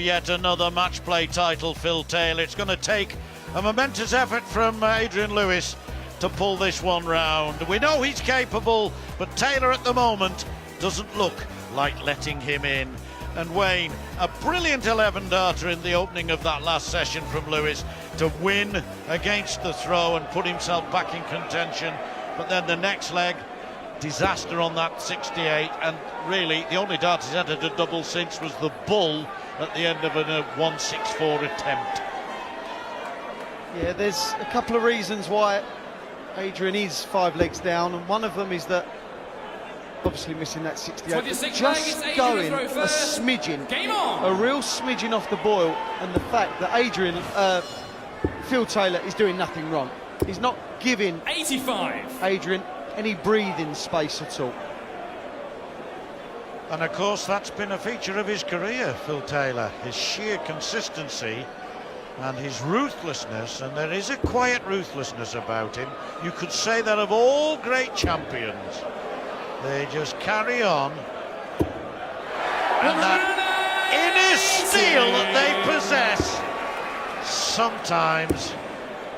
yet another match play title, Phil Taylor. It's going to take a momentous effort from Adrian Lewis to pull this one round. We know he's capable, but Taylor at the moment doesn't look like letting him in. And Wayne, a brilliant 11-darter in the opening of that last session from Lewis to win against the throw and put himself back in contention. But then the next leg, disaster on that 68, and really the only dart he's had at a double since was the bull at the end of a 164 attempt. Yeah, there's a couple of reasons why Adrian is 5 legs down, and one of them is that obviously missing that 68, just going a smidgen, a real smidgen off the boil, and the fact that Phil Taylor is doing nothing wrong. He's not giving 85 Adrian any breathing space at all. And of course that's been a feature of his career, Phil Taylor, his sheer consistency and his ruthlessness, and there is a quiet ruthlessness about him. You could say that of all great champions. They just carry on, and that inner steel that they possess sometimes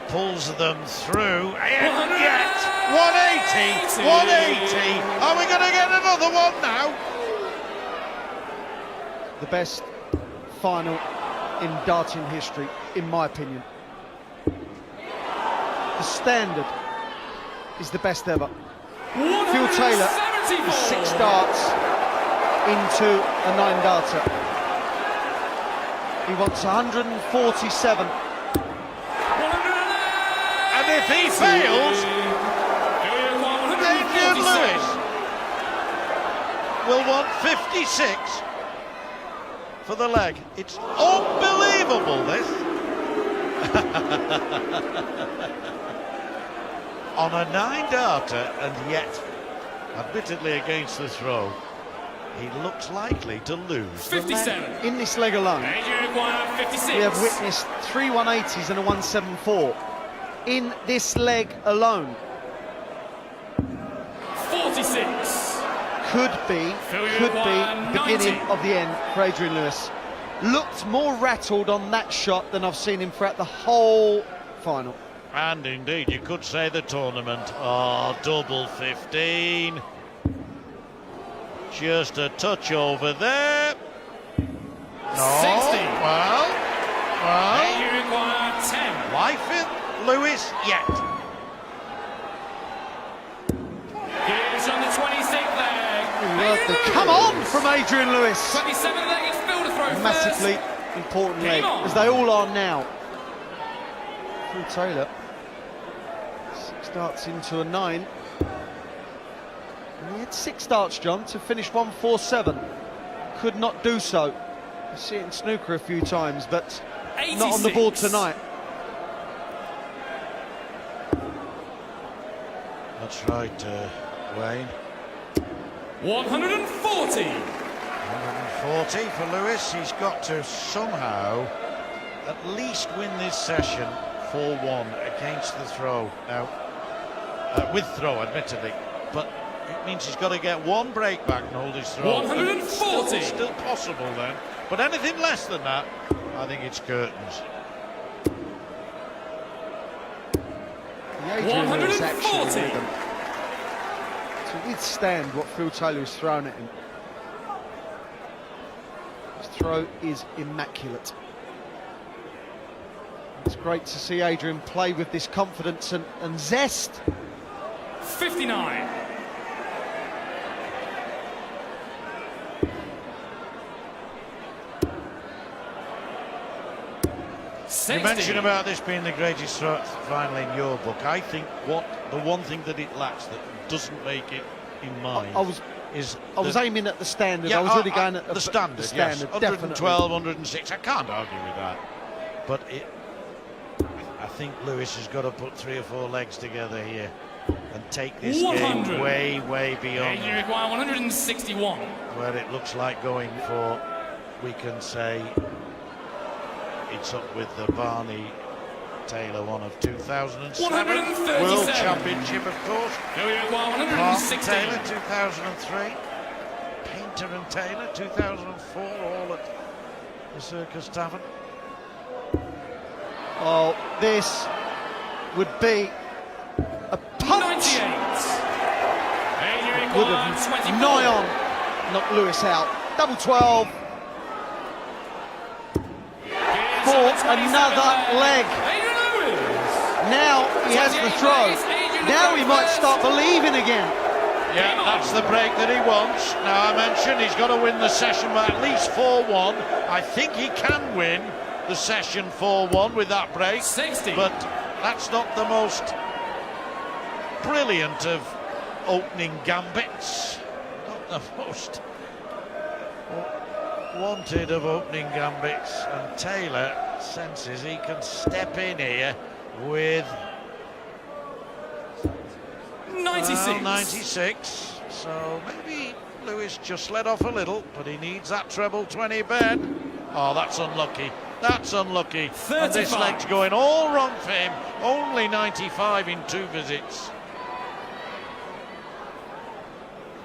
pulls them through. And yet 180, 180. Are we going to get another one now? The best final in darting history, in my opinion. The standard is the best ever. Phil Taylor is 6 darts into a 9-darter. He wants 147. And if he fails, Adrian Lewis will want 56 for the leg. It's unbelievable, this. On a 9-darter, and yet, admittedly against the throw, he looks likely to lose. 57. In this leg alone, 56. we have witnessed 3 180s and a 174. In this leg alone. 46. Could be beginning of the end for Adrian Lewis. Looked more rattled on that shot than I've seen him throughout the whole final. And indeed, you could say the tournament. Oh, double 15. Just a touch over there. No. 60. Well. You require 10. Why Phil Lewis yet? Here's on the 26th leg. Come on from Adrian Lewis. 27th leg is Phil to throw Massively important leg, as they all are now. Phil Taylor, 6 darts into a 9. And he had 6 darts, John, to finish 147. Could not do so. You see it in snooker a few times, but 86. not on the board tonight. That's right, Wayne. 140. 140 for Lewis. He's got to somehow at least win this session 4-1 against the throw. Now, with throw, admittedly, but it means he's got to get 1 break back and hold his throw. 140. Still possible then, but anything less than that, I think it's curtains. The Adrian Lewis action 140. rhythm to withstand what Phil Taylor has thrown at him. His throw is immaculate. It's great to see Adrian play with this confidence and zest. 59. You mentioned about this being the greatest final in your book. I think the one thing that it lacks that doesn't make it in mine I was aiming at the standard. Yeah, I was really going at the standard. The standard, yes. 112, 106. I can't argue with that. But I think Lewis has got to put 3 or 4 legs together here and take this 100. game way, way beyond. You require 161. Where it looks like going for, we can say, it's up with the Barney Taylor one of 2007. 137. World Championship, of course. You require Parker 116. Taylor, 2003. Painter and Taylor, 2004, all at the Circus Tavern. Oh, this would be a punch. 98. Would have nigh on knocked Lewis out. Double 12 for another leg. Now he has the throw. Now he might start believing again. Yeah, that's the break that he wants. Now, I mentioned he's got to win the session by at least 4-1. I think he can win the session 4-1 with that break. 60. But that's not the most brilliant of opening gambits. Not the most wanted of opening gambits. And Taylor senses he can step in here with 96. 96. So maybe Lewis just let off a little, but he needs that treble 20 bet. Oh, that's unlucky. That's unlucky. 35. And this leg's going all wrong for him. Only 95 in 2 visits.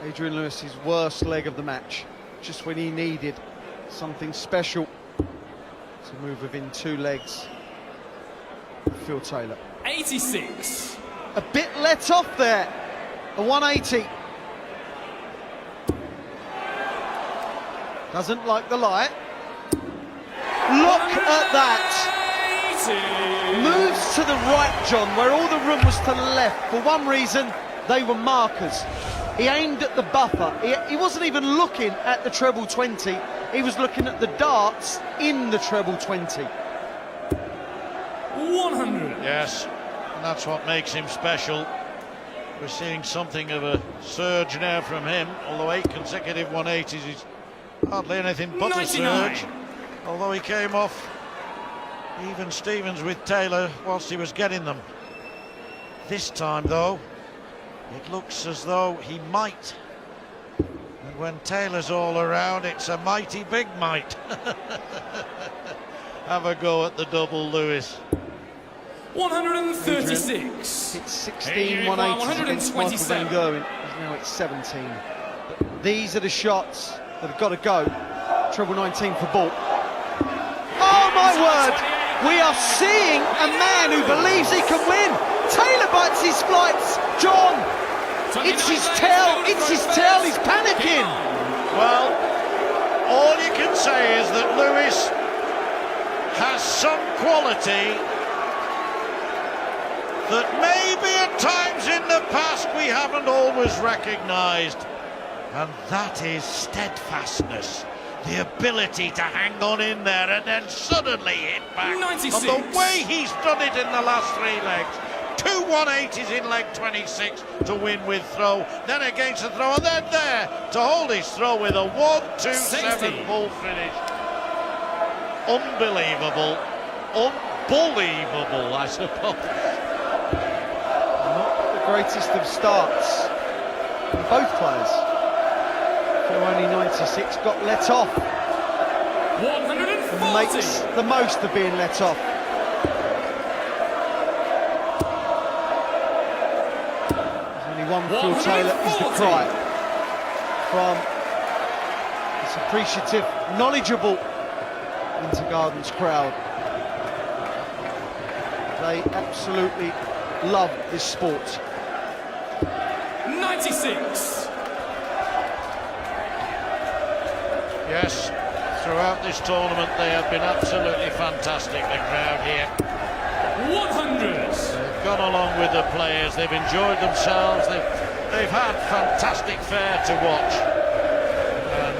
Adrian Lewis's worst leg of the match, just when he needed something special to move within 2 legs. Phil Taylor. 86. A bit let off there. A 180. Doesn't like the light. Look at that. 80. Moves to the right, John, where all the room was to the left. For one reason, they were markers. He aimed at the buffer. He wasn't even looking at the treble 20. He was looking at the darts in the treble 20. 100. Yes, and that's what makes him special. We're seeing something of a surge now from him, although 8 consecutive 180s is hardly anything but 99. a surge. Although he came off even Stevens with Taylor whilst he was getting them. This time, though, it looks as though he might. And when Taylor's all around, it's a mighty big might. Have a go at the double, Lewis. 136. It's 16 180s against Michael Van Gerwen. Now it's 17. But these are the shots that have got to go. Treble 19 for Bolt. Oh my word! We are seeing a man who believes he can win. Taylor bites his flights. John, it's his tail. It's his tail. He's panicking. Well, all you can say is that Lewis has some quality that maybe at times in the past we haven't always recognised, and that is steadfastness, the ability to hang on in there and then suddenly hit back. 96. And the way he's done it in the last 3 legs, 2 180s in leg 26 to win with throw, then against the throw, and then there to hold his throw with a 1-2-7 full finish. Unbelievable, unbelievable, I suppose. Greatest of starts for both players. For only 96, got let off. 140. Makes the most of being let off. There's only one Phil Taylor is the cry from this appreciative, knowledgeable Winter Gardens crowd. They absolutely love this sport. 96. Yes, throughout this tournament they have been absolutely fantastic, the crowd here. 100. They've gone along with the players, they've enjoyed themselves, they've had fantastic fare to watch. And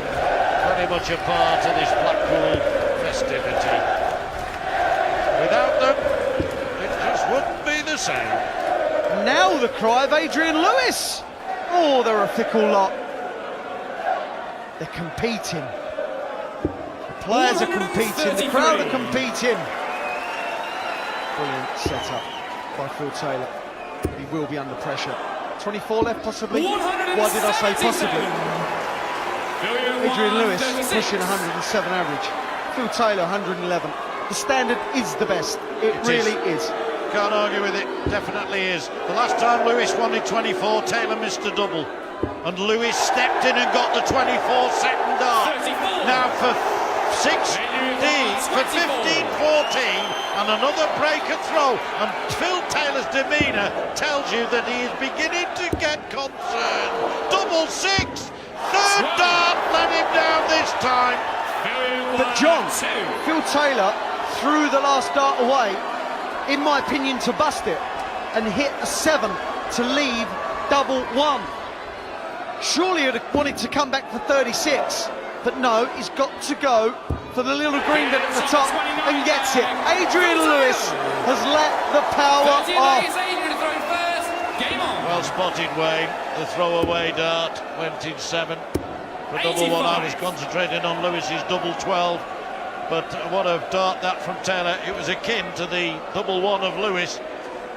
very much a part of this Blackpool festivity. Without them, it just wouldn't be the same. Now the cry of Adrian Lewis. Oh, they're a fickle lot. They're competing. The players are competing, the crowd are competing. Brilliant setup by Phil Taylor. He will be under pressure. 24 left possibly. Why did I say possibly? Adrian Lewis pushing 107 average. Phil Taylor 111. The standard is the best. It really is. Can't argue with it, definitely is. The last time Lewis won in 24, Taylor missed a double. And Lewis stepped in and got the 24 second dart. 34. Now for for 15-14, and another break and throw, and Phil Taylor's demeanour tells you that he is beginning to get concerned. Double six, third dart let him down this time. But John, Phil Taylor threw the last dart away, in my opinion, to bust it, and hit a 7 to leave double one. Surely he'd have wanted to come back for 36, but no, he's got to go for the little green bit at the top and gets it. Adrian Lewis has let the power off. Well spotted, Wayne. The throwaway dart went in 7 for double one. I was concentrating on Lewis's double 12, but what a dart that from Taylor. It was akin to the double one of Lewis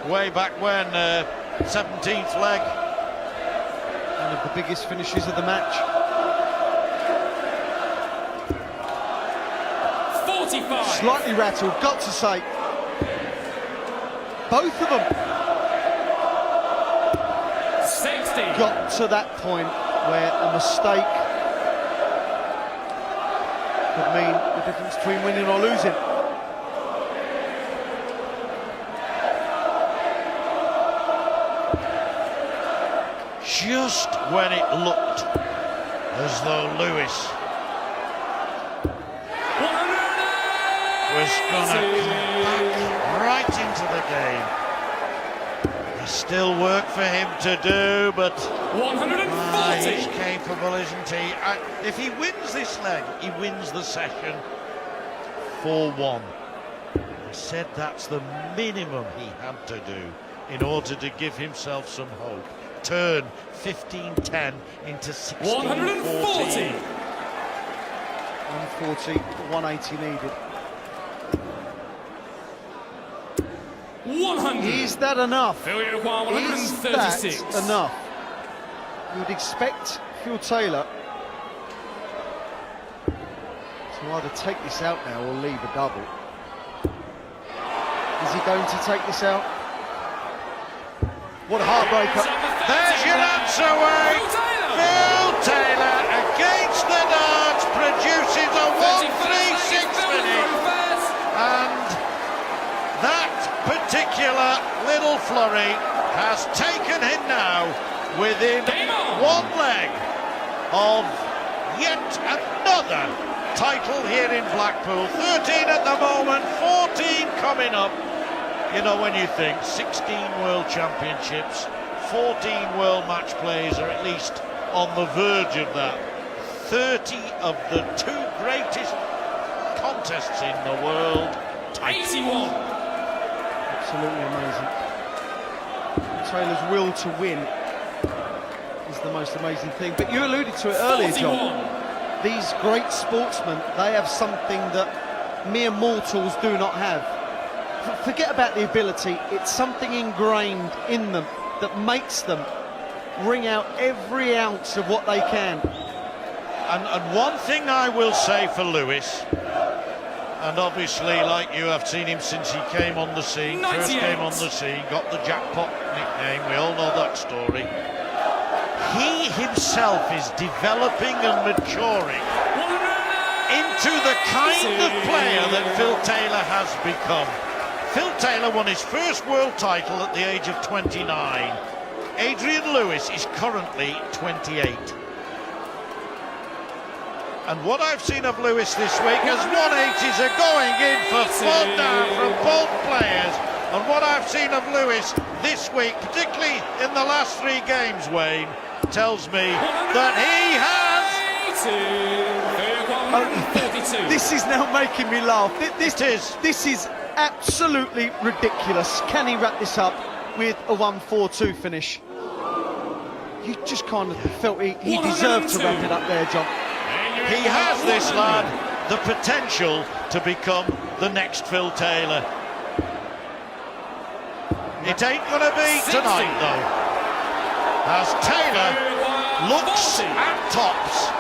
way back when, 17th leg. One of the biggest finishes of the match. 45. Slightly rattled, got to say. Both of them 60. got to that point where a mistake could mean the difference between winning or losing. Just when it looked as though Lewis was going to come back right into the game. There's still work for him to do, but 140. he's capable, isn't he? If he wins this leg, he wins the session 4-1. I said that's the minimum he had to do in order to give himself some hope. Turn 15-10 into 16-14. 140. 140, 180 needed. 100. Is that enough? Failure required Is 136. that enough? You would expect Phil Taylor to either take this out now or leave a double. Is he going to take this out? What a heartbreaker. There's your answer, Wayne. Phil Taylor against the darts produces a 1-3-6 finish. And that particular little flurry has taken him now within one leg of yet another title here in Blackpool. 13 at the moment, 14 coming up. You know, when you think 16 World Championships, 14 World Match Plays, or at least on the verge of that, 30 of the 2 greatest contests in the world. 81. Absolutely amazing. Taylor's will to win is the most amazing thing. But you alluded to it earlier, John. These great sportsmen, they have something that mere mortals do not have. Forget about the ability, it's something ingrained in them that makes them wring out every ounce of what they can. And one thing I will say for Lewis, and obviously, like you, I've seen him since he came on the scene, 98. first came on the scene, got the jackpot nickname, we all know that story. He himself is developing and maturing into the kind of player that Phil Taylor has become. Phil Taylor won his first world title at the age of 29. Adrian Lewis is currently 28. And what I've seen of Lewis this week, as 180s are going in for fun now from both players. And what I've seen of Lewis this week, particularly in the last 3 games, Wayne, tells me that he has... This is now making me laugh. This is absolutely ridiculous. Can he wrap this up with a 1-4-2 finish? You just kind of felt he deserved to wrap it up there, John. He has, this lad, the potential to become the next Phil Taylor. It ain't going to be tonight, though, as Taylor looks at tops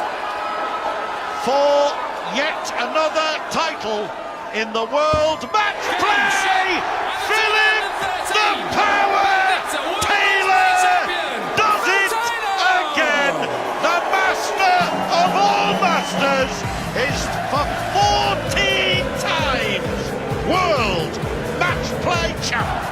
for yet another title in the World Matchplay. Philip the Power Taylor does it again. The master of all masters is for 4 Matchplay champ.